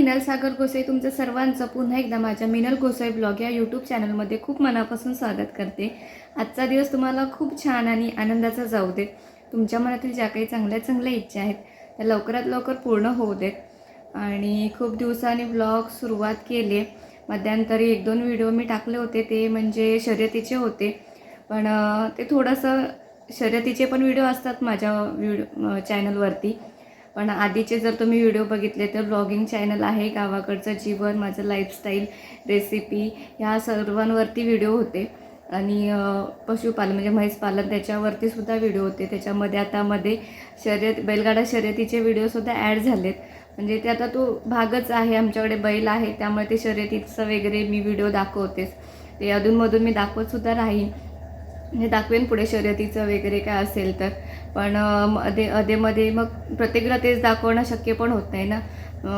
मिनल सागर गोसाई तुमचं सर्वांचं पुन्हा एकदा माझ्या मिनल गोसाई ब्लॉग या यूट्यूब चॅनलमध्ये खूप मनापासून स्वागत करते। आजचा दिवस तुम्हाला खूप छान आणि आनंदाचा जाऊ देत। तुमच्या मनातील ज्या काही चांगल्या इच्छा आहेत त्या लवकरात लवकर पूर्ण होऊ देत। आणि खूप दिवसांनी ब्लॉग सुरुवात केली। मध्यंतरी 1-2 व्हिडिओ मी टाकले होते, ते म्हणजे शर्यतीचे होते, पण ते थोडंसं शर्यतीचे पण व्हिडिओ असतात माझ्या चॅनलवरती। पण आधीचे जर तुम्ही व्हिडिओ बघितले तर ब्लॉगिंग चॅनल आहे, गावाकडचं जीवन, माझं लाईफस्टाईल, रेसिपी ह्या सर्वांवरती व्हिडिओ होते। आणि पशुपालन म्हणजे म्हैस पालन त्याच्यावरती सुद्धा व्हिडिओ होते। त्याच्यामध्ये आता मध्ये बैलगाडा शर्यतीचे व्हिडिओसुद्धा ॲड झालेत। म्हणजे ते आता तो भागच आहे, आमच्याकडे बैल आहे त्यामुळे ते शर्यतीचं वगैरे मी व्हिडिओ दाखवतेच। ते अधूनमधून मी दाखवतसुद्धा राहीन, हे दाखवेन पुढे शर्यतीचं वगैरे काय असेल तर। पण अधेमध्ये मग प्रत्येकदा तेच दाखवणं शक्य पण होत नाही ना।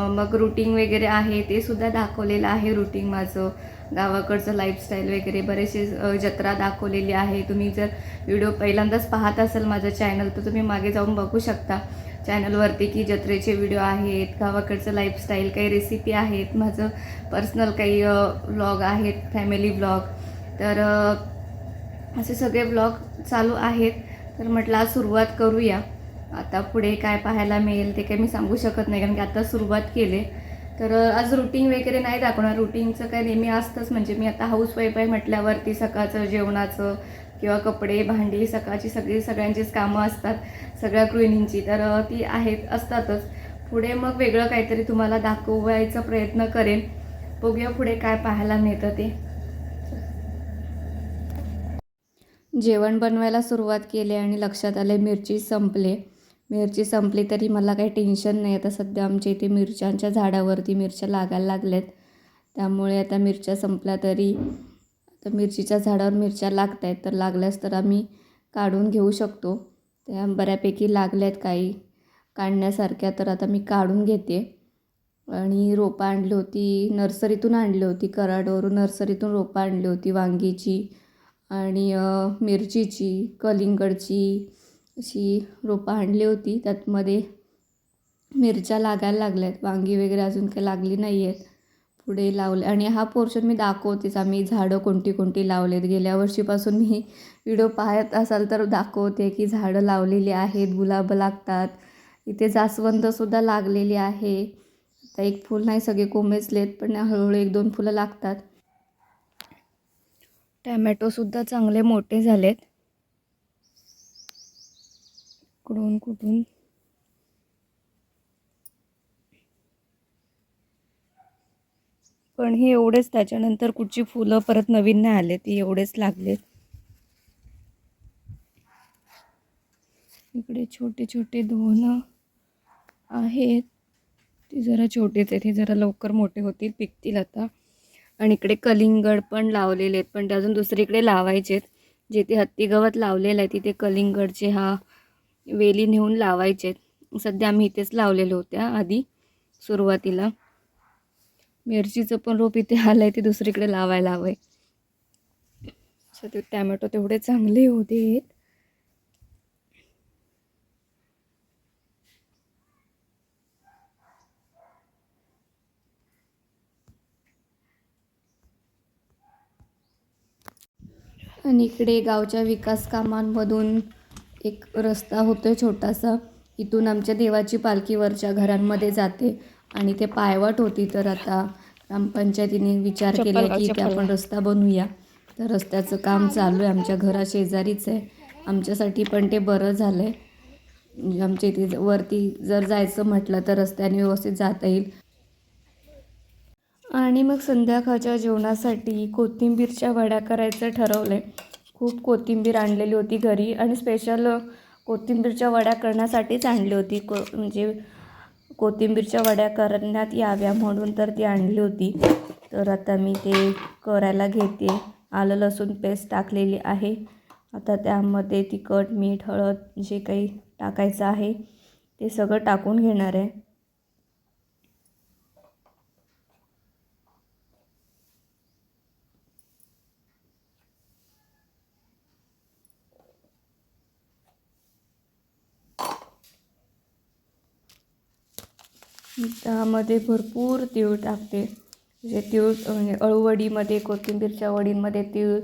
मग रूटीन वगैरे आहे ते सुद्धा दाखवलेलं आहे। रूटीन माझं गावाकडचं लाईफस्टाईल वगैरे बरेचसे जत्रा दाखवलेली आहे। तुम्ही जर व्हिडिओ पहिल्यांदाच पाहत असाल माझं चॅनल तर तुम्ही मागे जाऊन बघू शकता चॅनलवरती की जत्रेचे व्हिडिओ आहेत, गावाकडचं लाईफस्टाईल, काही रेसिपी आहेत, माझं पर्सनल काही व्लॉग आहेत, फॅमिली व्लॉग। तर असे सगळे व्लॉग चालू आहेत। तर म्हटलं आज सुरुवात करूया। आता पुढे काय पाहायला मिळेल ते काही मी सांगू शकत नाही, कारण की आता सुरुवात केली। तर आज रूटीन वगैरे नाही दाखवणार। रूटीनचं काय नेहमी असतंच, म्हणजे मी आता हाऊसवाईफ आहे म्हटल्यावरती सकाळचं जेवणाचं किंवा कपडे भांडी सकाळची सगळ्यांचीच कामं असतात, सगळ्या गृहिणींची, तर ती असतातच। पुढे मग वेगळं काहीतरी तुम्हाला दाखवायचा प्रयत्न करेन। बघूया पुढे काय पाहायला मिळतं ते। जेवण बनवायला सुरुवात केली आणि लक्षात आले मिरची संपली तरी मला काही टेन्शन नाही। आता सध्या आमच्या इथे मिरच्यांच्या झाडावरती मिरच्या लागायला लागल्यात, त्यामुळे आता मिरच्या संपल्या तरी आता मिरचीच्या झाडावर मिरच्या लागत आहेत, तर लागल्यास तर आम्ही काढून घेऊ शकतो। त्या बऱ्यापैकी लागल्यात काही काढण्यासारख्या, तर आता मी काढून घेते। आणि रोपं आणली होती, नर्सरीतून आणली होती, कराडवरून नर्सरीतून रोपं आणली होती वांगीची आणि मिरचीची, कलिंगडची अशी रोपं आणली होती। त्यातमध्ये मिरच्या लागायला लागल्यात, वांगी वगैरे अजून काही लागली नाही आहेत, पुढे लावले। आणि हा पोर्शन मी दाखवतेच, आम्ही झाडं कोणती कोणती लावलेत। गेल्या वर्षीपासून मी व्हिडिओ पाहत असाल तर दाखवते की झाडं लावलेली आहेत, गुलाबं लागतात, इथे जास्वंदसुद्धा लागलेली आहे। आता एक फूल नाही, सगळे कोमेजलेत, पण हळूहळू 1-2 फुलं लागतात। टॅमॅटोसुद्धा चांगले मोठे झालेत, कुठून पण हे एवढेच, त्याच्यानंतर कुठची फुलं परत नवीन नाही आले, ती एवढेच लागलेत। इकडे छोटे छोटे 2 आहेत, ते जरा छोटेच आहेत, हे जरा लवकर मोठे होतील, पिकतील आता। आणि इकडे कलिंगड पण लावलेले आहेत, पण ते अजून दुसरीकडे लावायचे आहेत। जिथे हत्ती गवत लावलेलं आहे तिथे कलिंगडचे वेली नेऊन लावायचे आहेत। सध्या आम्ही इथेच लावलेलं होत्या आधी सुरुवातीला। मिरचीचं पण रोप इथे आलं आहे, ते दुसरीकडे लावायला हवं आहे। ते टॅमॅटो तेवढे चांगले होते। आणि इकडे गावच्या विकास कामांमधून एक रस्ता होतो छोटासा, इथून आमच्या देवाची पालखी वरच्या घरांमध्ये जाते आणि ते पायवाट होती। तर आता ग्रामपंचायतीने विचार केला की इथे आपण रस्ता बनवूया, तर रस्त्याचं काम चालू आहे, आमच्या घराशेजारीच आहे। आमच्यासाठी पण ते बरं झालं आहे, म्हणजे आमच्या इथे वरती जर जायचं म्हटलं तर रस्त्याने व्यवस्थित जाता येईल। आणि मग संध्याकाळच्या जेवणासाठी कोथिंबीरच्या वड्या करायचं ठरवलं आहे। खूप कोथिंबीर आणलेली होती घरी आणि स्पेशल कोथिंबीरच्या वड्या करण्यासाठीच आणली होती, म्हणजे कोथिंबीरच्या वड्या करण्यात याव्या म्हणून तर ती आणली होती। तर आता मी ते करायला घेते। आलं लसूण पेस्ट टाकलेली आहे, आता त्यामध्ये तिखट मीठ हळद जे काही टाकायचं आहे ते सगळं टाकून घेणार आहे। त्यामध्ये भरपूर तीळ टाकते. म्हणजे तीळ म्हणजे अळूवडीमध्ये, कोथिंबीरच्या वडींमध्ये तीळ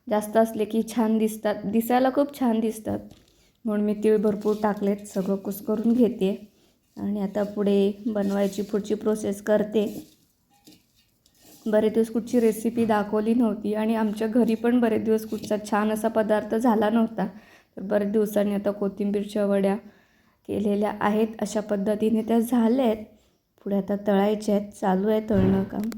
जास्त असले की छान दिसतात, दिसायला खूप छान दिसतात. म्हणून मी तीळ भरपूर टाकलेत. सगळं कुस्करून घेते आणि आता पुढे बनवायची पुढची प्रोसेस करते. बरेच दिवस कुठची रेसिपी दाखवली नव्हती आणि आमच्या घरी पण बरेच दिवस कुठचा छान असा पदार्थ झाला नव्हता. तर बरेच दिवसांनी आता कोथिंबीरच्या वड्या केलेल्या आहेत. अशा पद्धतीने त्या झाल्या आहेत. पुढे आता तळायच्या आहेत. चालू आहे तळणं काम.